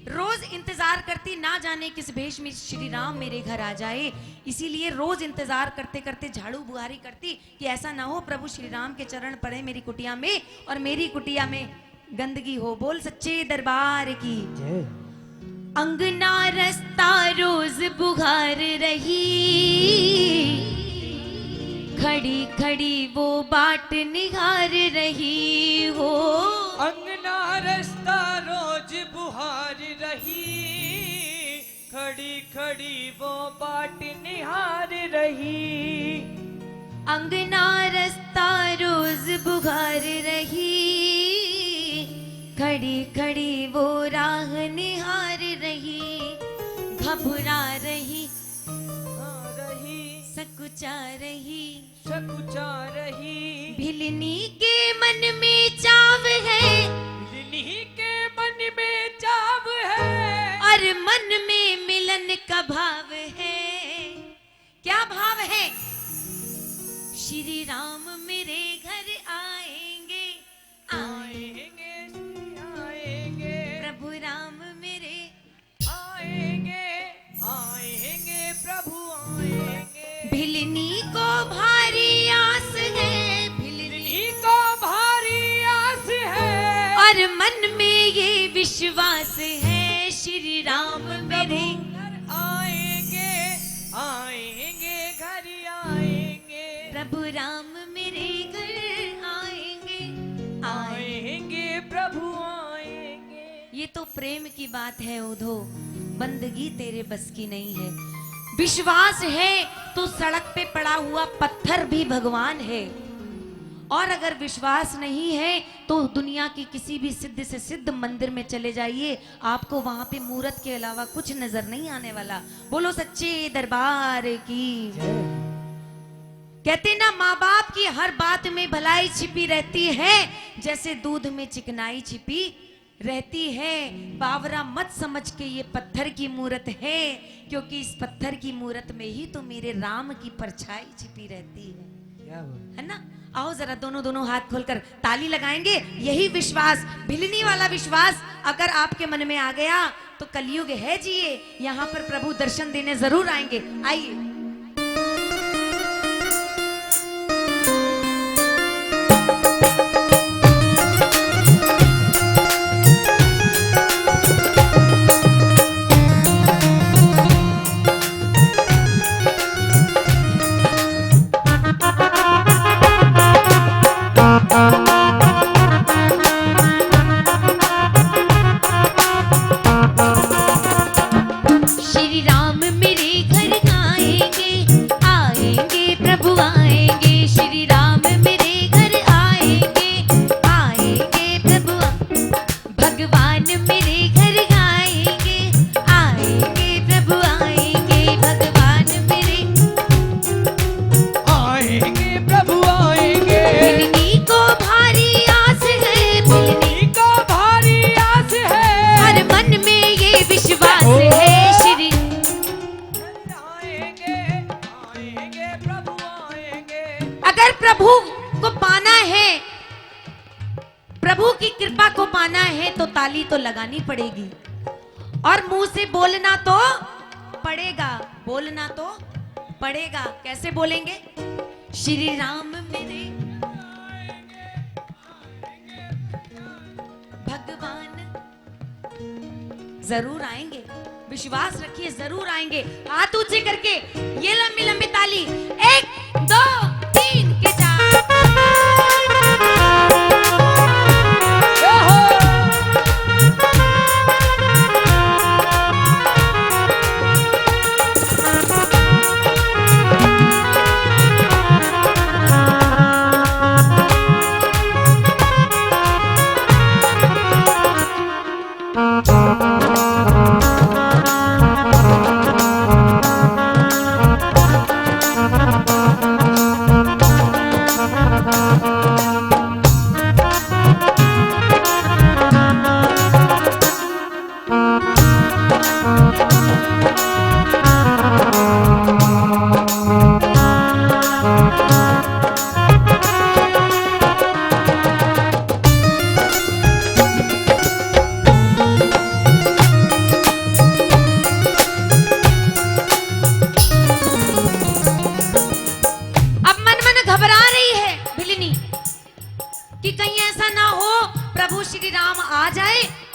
रोज इंतजार करती, ना जाने किस भेष में श्री राम मेरे घर आ जाए। इसीलिए रोज इंतजार करते करते झाड़ू बुहारी करती कि ऐसा ना हो प्रभु श्री राम के चरण पड़े मेरी कुटिया में और मेरी कुटिया में गंदगी हो। बोल सच्चे दरबार की। अंगना रास्ता रोज बुहार रही, खड़ी खड़ी वो बाट निहार रही हो। अंगना रास्ता रोज बुहार रही, खड़ी खड़ी वो बाट निहार रही। अंगना रास्ता रोज बुहार रही, खड़ी खड़ी वो राह निहार रही। घबरा रही, सकुचा रही, सकुचा रही। भिलनी के मन में चाव है, भिलनी के मन में चाव है, और मन में मिलन का भाव है। क्या भाव है? श्री राम मेरे घर आएंगे, आएंगे आएंगे, प्रभु राम मेरे आएंगे आएंगे, प्रभु आएंगे। भिलनी को भारी आस है, भिलनी को भारी आस है, और मन में ये विश्वास है श्री राम मेरे घर आएंगे आएंगे, घर आएंगे, प्रभु राम मेरे घर आएंगे, आएंगे प्रभु आएंगे। ये तो प्रेम की बात है उधो, बंदगी तेरे बस की नहीं है। विश्वास है तो सड़क पे पड़ा हुआ पत्थर भी भगवान है, और अगर विश्वास नहीं है तो दुनिया की किसी भी सिद्ध से सिद्ध मंदिर में चले जाइए, आपको वहां पे मूर्त के अलावा कुछ नजर नहीं आने वाला। बोलो सच्चे दरबार की। कहते ना, माँ बाप की हर बात में भलाई छिपी रहती है, जैसे दूध में चिकनाई छिपी रहती है। बावरा मत समझ के ये पत्थर की मूरत है, क्योंकि इस पत्थर की मूरत में ही तो मेरे राम की परछाई छिपी रहती है ना। आओ जरा दोनों हाथ खोलकर ताली लगाएंगे। यही विश्वास, भिलनी वाला विश्वास अगर आपके मन में आ गया तो कलयुग है जी, यहाँ पर प्रभु दर्शन देने जरूर आएंगे। आइए। श्री राम मेरे घर आएंगे, आएंगे प्रभु आएंगे। श्री राम मेरे घर आएंगे, आएंगे प्रभु। भगवान मेरे घर आएंगे, आएंगे प्रभु आएंगे। भगवान मेरे आएंगे प्रभु आएंगे। भिलनी को भारी आस है, भिलनी को भारी आस है, हर मन में ये विश्वास है। श्री आएंगे आएंगे प्रभु आएंगे। अगर प्रभु को पाना है, प्रभु की कृपा को पाना है तो ताली तो लगानी पड़ेगी, और मुंह से बोलना तो पड़ेगा, बोलना तो पड़ेगा। कैसे बोलेंगे? श्री राम मेरे भगवान जरूर आएंगे, विश्वास रखिए जरूर आएंगे। हाथ ऊंचे करके ये लंबी लंबी ताली, 1 2 3 के 4।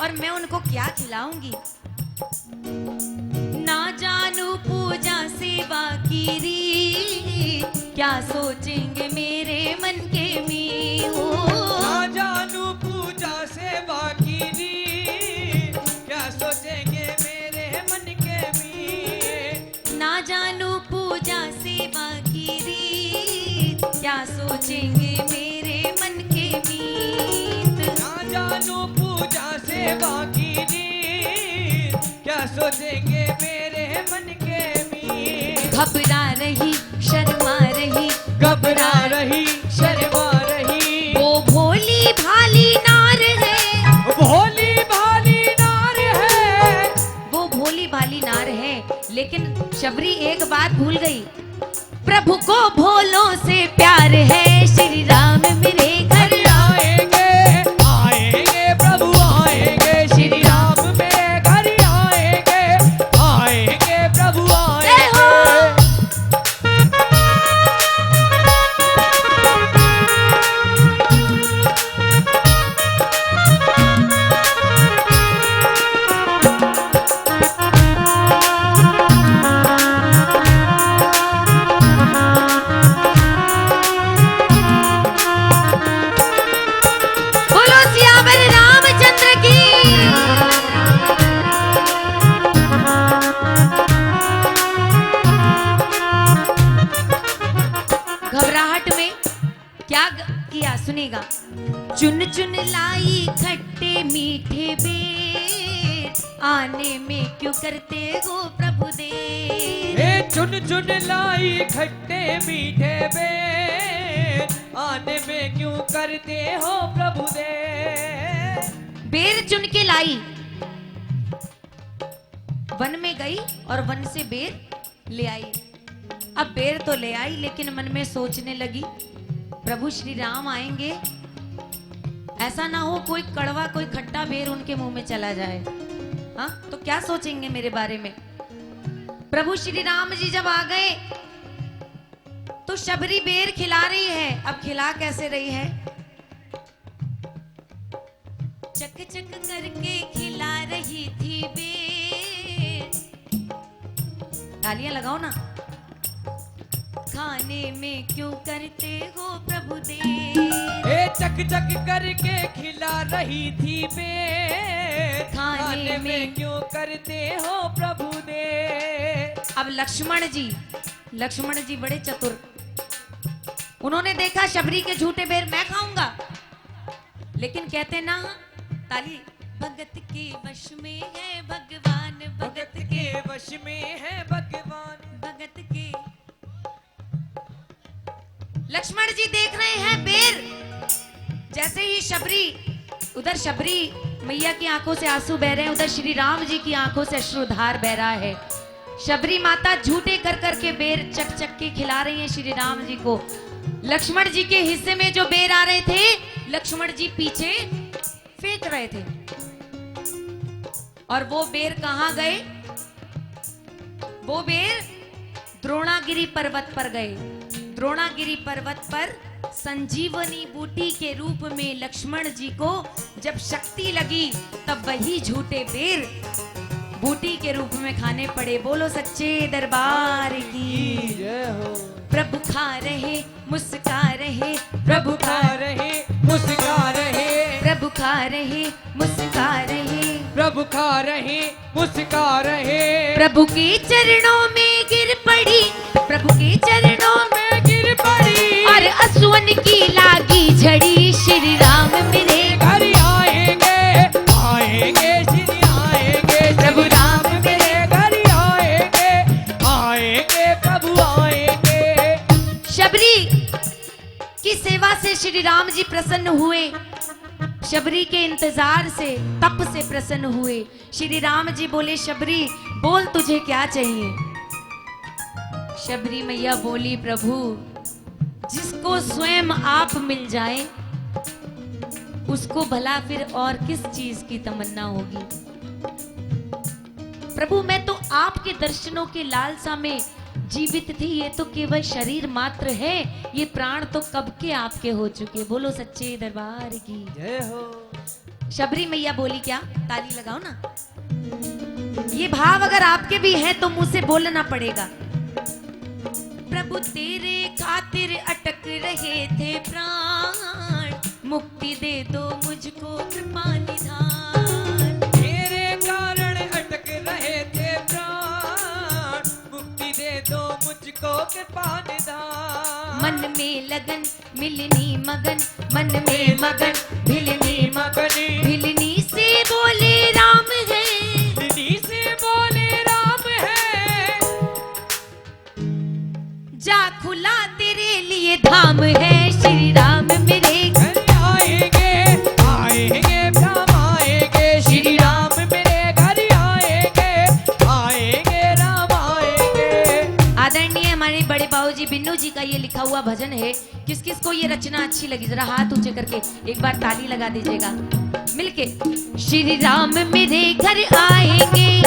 और मैं उनको क्या खिलाऊंगी। ना जानू पूजा सेवा की रीत, क्या सोचेंगे मेरे मन के मीत। ना जानू पूजा सेवा की रीत, क्या सोचेंगे मेरे मन के मीत। ना जानू पूजा सेवा की रीत, क्या सोचेंगे मेरे मन के मीत। ना जानू पूजा सेवा की रीत, क्या सोचेंगे मेरे मन के मीत। घबरा रही शर्मा रही, घबरा रही शर्मा रही, वो भोली भाली नार है, भोली भाली नार है। वो भोली भाली नार है। लेकिन शबरी एक बात भूल गई, प्रभु को भोलों से प्यार है। श्री राम मेरे घर आएंगे आएंगे प्रभु आएंगे, श्री राम मेरे घर आएंगे आएंगे प्रभु जय हो। आएंगे। बोलो सियावर रामचंद्र की। घबराहट में क्या किया सुनेगा। चुन चुन लाई खट्टे मीठे बेर, आने में क्यों करते हो प्रभु देर। ए चुन चुन लाई खट्टे मीठे बेर, आने में क्यों करते हो प्रभु दे। बेर चुन के लाई, वन में गई और वन से बेर ले आई। अब बेर तो ले आई, लेकिन मन में सोचने लगी प्रभु श्री राम आएंगे, ऐसा ना हो कोई कड़वा कोई खट्टा बेर उनके मुंह में चला जाए। हाँ तो क्या सोचेंगे मेरे बारे में। प्रभु श्री राम जी जब आ गए तो शबरी बेर खिला रही है। अब खिला कैसे रही है, चक चक करके खिला रही थी बेर। तालियां लगाओ ना। खाने में क्यों करते हो प्रभु देर। ए चक चक करके खिला रही थी बेर, खाने में क्यों करते हो प्रभु दे। अब लक्ष्मण जी बड़े चतुर, उन्होंने देखा शबरी के झूठे बेर मैं खाऊंगा, लेकिन कहते ना ताली, भगत के वश में है भगवान, भगत के वश में है भगवान। भगत के। लक्ष्मण जी देख रहे हैं बेर, जैसे ही शबरी, उधर शबरी मैया की आंखों से आंसू बह रहे हैं, उधर श्री राम जी की आंखों से अश्रुधार बह रहा है। शबरी माता झूठे कर करके बेर चक चक के खिला रही है श्री राम जी को। लक्ष्मण जी के हिस्से में जो बेर आ रहे थे, लक्ष्मण जी पीछे फेंक रहे थे। और वो बेर कहां गए, वो बेर द्रोणागिरी पर्वत पर गए। द्रोणागिरी पर्वत पर संजीवनी बूटी के रूप में लक्ष्मण जी को जब शक्ति लगी, तब वही झूठे बेर बूटी के रूप में खाने पड़े। बोलो सच्चे दरबार की जय हो। प्रभु खा रहे मुस्का रहे, प्रभु खा रहे मुस्का रहे, प्रभु खा रहे मुस्का रहे, प्रभु खा रहे मुस्का रहे। प्रभु के चरणों में गिर पड़ी, प्रभु के चरणों में गिर पड़ी, और असुवन की लागी झड़ी। श्री राम मेरे घर आएंगे आएंगे श्री आएंगे, प्रभु राम मेरे घर आएंगे आएंगे प्रभु आएंगे। शबरी की सेवा से श्री राम जी प्रसन्न हुए, शबरी के इंतजार से तप से प्रसन्न हुए। श्री राम जी बोले, शबरी बोल तुझे क्या चाहिए। शबरी मैया बोली, प्रभु जिसको स्वयं आप मिल जाए उसको भला फिर और किस चीज की तमन्ना होगी। प्रभु मैं तो आपके दर्शनों के लालसा में जीवित थी, ये तो केवल शरीर मात्र है, ये प्राण तो कब के आपके हो चुके। बोलो सच्चे दरबार की जय हो। शबरी मैया बोली क्या? ताली लगाओ ना। ये भाव अगर आपके भी हैं तो मुंह से बोलना पड़ेगा। प्रभु तेरे खातिर अटक रहे थे प्राण, मुक्ति दे दो मुझको कृपा निधान। तेरे कारण अटक रहे थे प्राण, मुक्ति दे दो मुझको कृपा निधान। मन में लगन मिलनी मगन, मन में मगन भिलनी मगन, भिलनी से बोले राम है, भिलनी से बोले राम है। जा खुला तेरे लिए धाम है, श्री राम मेरे घर आएंगे, आएंगे राम आएंगे, श्री राम मेरे घर आएंगे, आएंगे राम आएंगे। आदरणीय हमारे बड़े बाबूजी बिन्नू जी का ये लिखा हुआ भजन है। किस किस को ये रचना अच्छी लगी जरा हाथ ऊंचे करके एक बार ताली लगा दीजिएगा मिलके। श्री राम मेरे घर आएंगे,